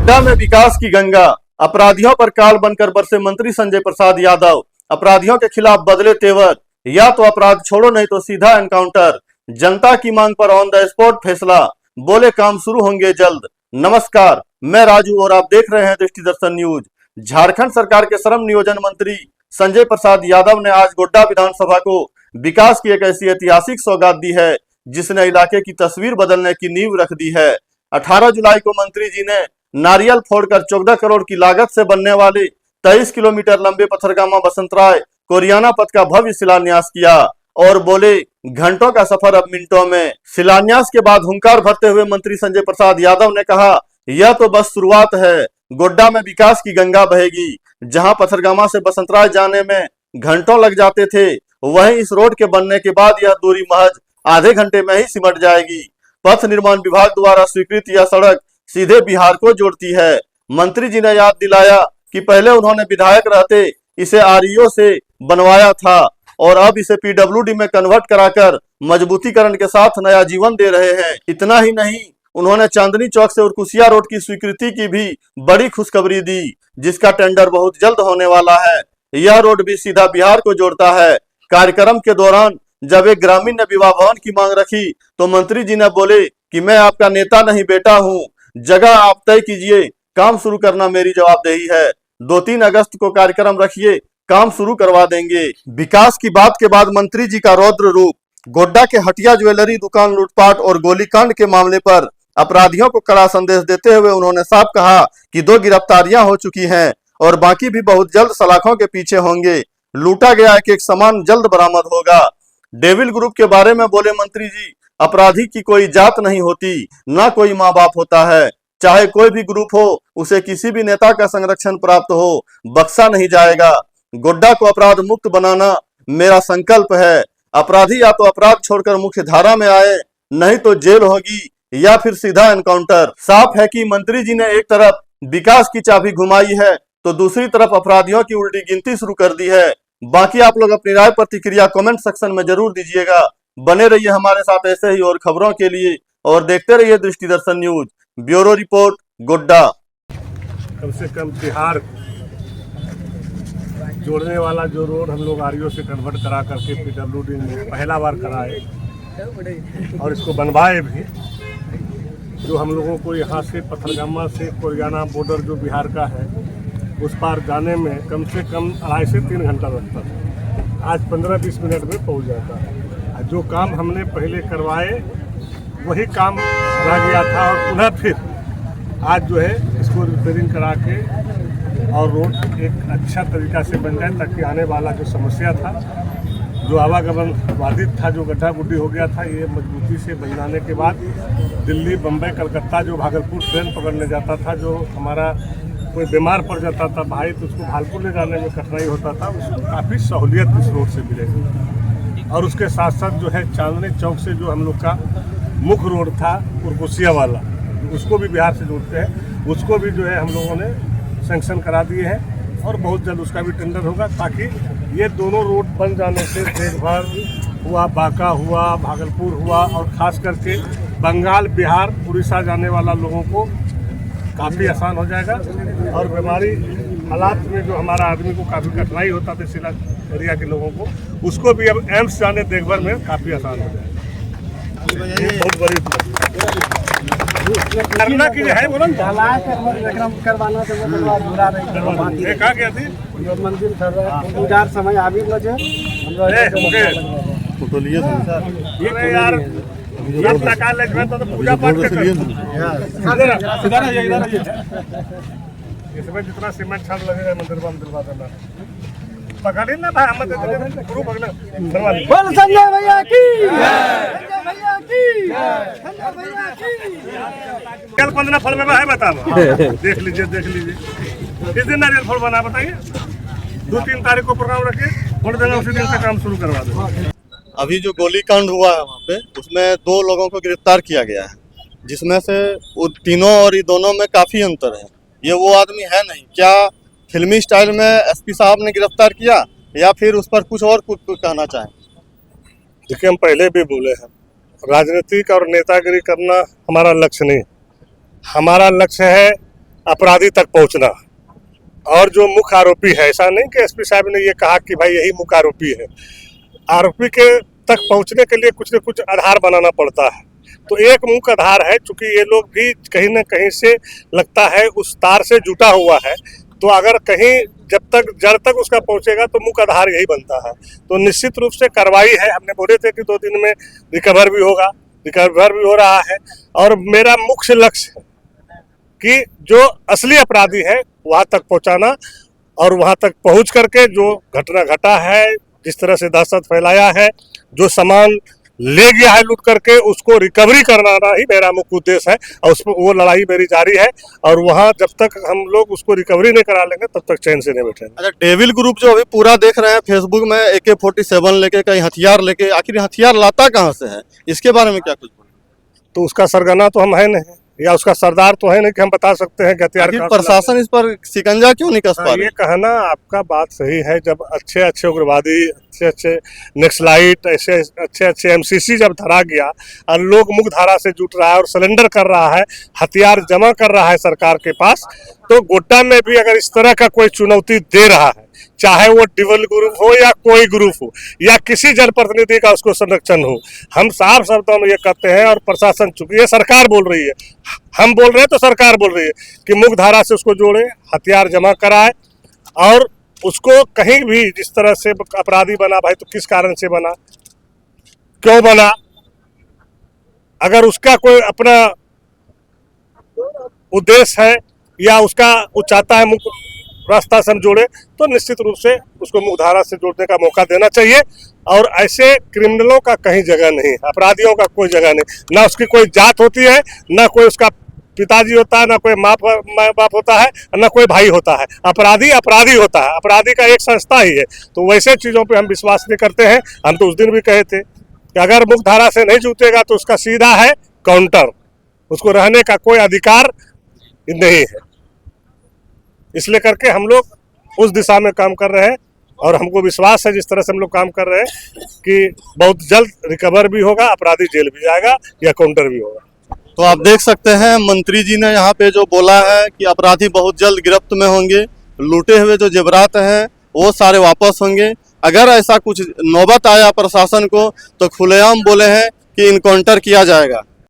गोड्डा में विकास की गंगा, अपराधियों पर काल बनकर बरसे मंत्री संजय प्रसाद यादव। अपराधियों के खिलाफ बदले तेवर, या तो अपराध छोड़ो नहीं तो सीधा एनकाउंटर। जनता की मांग पर ऑन द स्पॉट फैसला, बोले काम शुरू होंगे जल्द। नमस्कार, मैं राजू और आप देख रहे हैं दृष्टि दर्शन न्यूज। झारखंड सरकार के श्रम नियोजन मंत्री संजय प्रसाद यादव ने आज गोड्डा विधानसभा को विकास की एक ऐसी ऐतिहासिक सौगात दी है जिसने इलाके की तस्वीर बदलने की नींव रख दी है। 18 जुलाई को मंत्री जी ने नारियल फोड़कर 14 करोड़ की लागत से बनने वाले 23 किलोमीटर लंबे पथरगामा बसंतराय कोरियाना पथ का भव्य शिलान्यास किया और बोले घंटों का सफर अब मिनटों में। शिलान्यास के बाद हुंकार भरते हुए मंत्री संजय प्रसाद यादव ने कहा, यह तो बस शुरुआत है, गोड्डा में विकास की गंगा बहेगी। जहां पथरगामा से बसंतराय जाने में घंटों लग जाते थे, वहीं इस रोड के बनने के बाद यह दूरी महज आधे घंटे में ही सिमट जाएगी। पथ निर्माण विभाग द्वारा स्वीकृत यह सड़क सीधे बिहार को जोड़ती है। मंत्री जी ने याद दिलाया कि पहले उन्होंने विधायक रहते इसे आरईओ से बनवाया था और अब इसे पीडब्ल्यूडी में कन्वर्ट कराकर मजबूतीकरण के साथ नया जीवन दे रहे हैं। इतना ही नहीं, उन्होंने चांदनी चौक से उरकुसिया रोड की स्वीकृति की भी बड़ी खुशखबरी दी, जिसका टेंडर बहुत जल्द होने वाला है। यह रोड भी सीधा बिहार को जोड़ता है। कार्यक्रम के दौरान जब एक ग्रामीण ने विवाह भवन की मांग रखी तो मंत्री जी ने बोले कि मैं आपका नेता नहीं बेटा हूं, जगह आप तय कीजिए, काम शुरू करना मेरी जवाबदेही है। 2-3 अगस्त को कार्यक्रम रखिए, काम शुरू करवा देंगे। विकास की बात के बाद मंत्री जी का रौद्र रूप। गोड्डा के हटिया ज्वेलरी दुकान लूटपाट और गोलीकांड के मामले पर अपराधियों को कड़ा संदेश देते हुए उन्होंने साफ कहा कि 2 गिरफ्तारियां हो चुकी हैं और बाकी भी बहुत जल्द सलाखों के पीछे होंगे। लूटा गया एक सामान जल्द बरामद होगा। डेविल ग्रुप के बारे में बोले मंत्री जी, अपराधी की कोई जात नहीं होती, ना कोई माँ बाप होता है। चाहे कोई भी ग्रुप हो, उसे किसी भी नेता का संरक्षण प्राप्त हो, बख्शा नहीं जाएगा। गोड्डा को अपराध मुक्त बनाना मेरा संकल्प है। अपराधी या तो अपराध छोड़कर मुख्य धारा में आए, नहीं तो जेल होगी या फिर सीधा एनकाउंटर। साफ है कि मंत्री जी ने एक तरफ विकास की चाबी घुमाई है तो दूसरी तरफ अपराधियों की उल्टी गिनती शुरू कर दी है। बाकी आप लोग अपनी राय प्रतिक्रिया कमेंट सेक्शन में जरूर दीजिएगा। बने रहिए हमारे साथ ऐसे ही और खबरों के लिए और देखते रहिए Drishti Darshan news. Bureau report, Godda. कम से कम बिहार जोड़ने वाला जो रोड हम लोग आरईओ से कन्वर्ट करा करके पीडब्ल्यूडी में पहला बार कराए और इसको बनवाए भी। जो हम लोगों को यहाँ से पथरगामा से कोरियाना बॉर्डर जो बिहार का है उस पार जाने में कम से कम 2.5 से 3 घंटा लगता था, आज 15-20 मिनट में पहुँच जाता है। जो काम हमने पहले करवाए वही काम रह गया था और पुनः फिर आज जो है इसको रिपेयरिंग करा के और रोड एक अच्छा तरीका से बन जाए ताकि आने वाला जो समस्या था, जो आवागमन बाधित था, जो गड्ढा गुड्ढी हो गया था, ये मजबूती से बन जाने के बाद दिल्ली, बम्बई, कलकत्ता जो भागलपुर ट्रेन पकड़ने जाता था, जो हमारा कोई बीमार पड़ जाता था भाई तो उसको भागलपुर ले जाने में कठिनाई होता था, उसको काफ़ी सहूलियत इस रोड से मिलेगी। और उसके साथ साथ जो है चांदनी चौक से जो हम लोग का मुख्य रोड था उरकुसिया वाला, उसको भी बिहार से जोड़ते हैं, उसको भी जो है हम लोगों ने सैंक्शन करा दिए हैं और बहुत जल्द उसका भी टेंडर होगा ताकि ये दोनों रोड बन जाने से देखभाल हुआ, बांका हुआ, भागलपुर हुआ और ख़ास करके बंगाल, बिहार, उड़ीसा जाने वाला लोगों को काफ़ी आसान हो जाएगा। और बीमारी हालात में जो हमारा आदमी को काफ़ी कठिनाई होता था सिला एरिया के लोगों को, उसको भी अब एम्स जाने देखभाल में काफ़ी आसान हो जाएगा। ये बहुत बड़ी करना की है बोला करवाना तो बुरा नहीं कहा गया थी मंदिर पूजा समय आबि जे फोटो लिए ये यार लगा ले तो पूजा पाठ इसमें जितना सीमेंट छाप लगेगा मंदिर बा देना पकड़ी ना भाई हम गुरु पकड़े बोल संजय भैया की, संजय भैया की, संजय भैया की। कल 15 फल में है बता देख लीजिए किस दिन नारियल फल बना बताइए। 2-3 तारीख को प्रोग्राम रखिए, वोट देना उसी दिन से काम शुरू करवा दो। अभी जो गोलीकांड हुआ है वहाँ पे, उसमें 2 लोगों को गिरफ्तार किया गया है, जिसमें से वो तीनों और ये दोनों में काफी अंतर है। ये वो आदमी है नहीं। क्या फिल्मी स्टाइल में एसपी साहब ने गिरफ्तार किया या फिर उस पर कुछ कहना चाहें? देखिए, हम पहले भी बोले हैं, राजनीतिक और नेतागिरी करना हमारा लक्ष्य नहीं। हमारा लक्ष्य है अपराधी तक पहुंचना। और जो मुख्य आरोपी है, ऐसा नहीं कि एसपी साहब ने ये कहा कि भाई यही मुख्य आरोपी है, आरोपी के तक पहुंचने के लिए कुछ न कुछ आधार बनाना पड़ता है। तो एक मुख्य आधार है, चूंकि ये लोग भी कहीं न कहीं से लगता है उस तार से जुटा हुआ है, तो अगर कहीं जब तक जड़ तक उसका पहुंचेगा तो मुख्य आधार यही बनता है। तो निश्चित रूप से कार्रवाई है, हमने बोले थे कि 2 दिन में रिकवर भी होगा, रिकवर भी हो रहा है। और मेरा मुख्य लक्ष्य है कि जो असली अपराधी है वहां तक पहुंचाना, और वहां तक पहुंच करके जो घटना घटा है, जिस तरह से दहशत फैलाया है, जो सामान ले गया है लूट करके, उसको रिकवरी कराना ही मेरा मुख्य उद्देश्य है। और उस पर वो लड़ाई मेरी जारी है, और वहां जब तक हम लोग उसको रिकवरी नहीं करा लेंगे तब तक चैन से नहीं बैठेंगे। अच्छा, डेविल ग्रुप जो अभी पूरा देख रहे हैं फेसबुक में, AK-47 लेके, कहीं हथियार लेके, आखिर हथियार लाता कहाँ से है, इसके बारे में क्या कुछ बोलें? तो उसका सरगना तो हम है नहीं, या उसका सरदार तो है नहीं कि हम बता सकते हैं कि हथियार आखिर कहाँ से प्रशासन इस पर शिकंजा क्यों नहीं कस पा हाँ, रही? ये कहना आपका बात सही है। जब अच्छे अच्छे उग्रवादी, अच्छे अच्छे नक्सलाइट, ऐसे अच्छे अच्छे MCC जब धरा गया और लोग मुख्य धारा से जुट रहा है और सरेंडर कर रहा है, हथियार जमा कर रहा है सरकार के पास, तो गोड्डा में भी अगर इस तरह का कोई चुनौती दे रहा है, चाहे वो डिवल ग्रुप हो या कोई ग्रुप हो या किसी जनप्रतिनिधि का उसको संरक्षण हो, हम साफ शब्दों में ये कहते हैं। और प्रशासन, चूंकि ये सरकार बोल रही है, हम बोल रहे हैं तो सरकार बोल रही है कि मुख्य धारा से उसको जोड़े, हथियार जमा कराए, और उसको कहीं भी जिस तरह से अपराधी बना भाई, तो किस कारण से बना, क्यों बना, अगर उसका कोई अपना उद्देश्य है या उसका वो चाहता है मुख्य रास्ता से हम जोड़े, तो निश्चित रूप से उसको मुख्यधारा से जोड़ने का मौका देना चाहिए। और ऐसे क्रिमिनलों का कहीं जगह नहीं, अपराधियों का कोई जगह नहीं, ना उसकी कोई जात होती है, ना कोई उसका पिताजी होता है, ना कोई माँ बाप होता है, ना कोई भाई होता है। अपराधी अपराधी होता है, अपराधी का एक संस्था ही है। तो वैसे चीज़ों पे हम विश्वास नहीं करते हैं। हम तो उस दिन भी कहे थे कि अगर मुख्यधारा से नहीं जुटेगा तो उसका सीधा है काउंटर, उसको रहने का कोई अधिकार नहीं है। इसलिए करके हम लोग उस दिशा में काम कर रहे हैं, और हमको विश्वास है जिस तरह से हम लोग काम कर रहे हैं कि बहुत जल्द रिकवर भी होगा, अपराधी जेल भी जाएगा या काउंटर भी होगा। तो आप देख सकते हैं मंत्री जी ने यहाँ पे जो बोला है कि अपराधी बहुत जल्द गिरफ्त में होंगे, लूटे हुए जो जेवरात हैं वो सारे वापस होंगे। अगर ऐसा कुछ नौबत आया प्रशासन को तो खुलेआम बोले हैं कि इनकाउंटर किया जाएगा।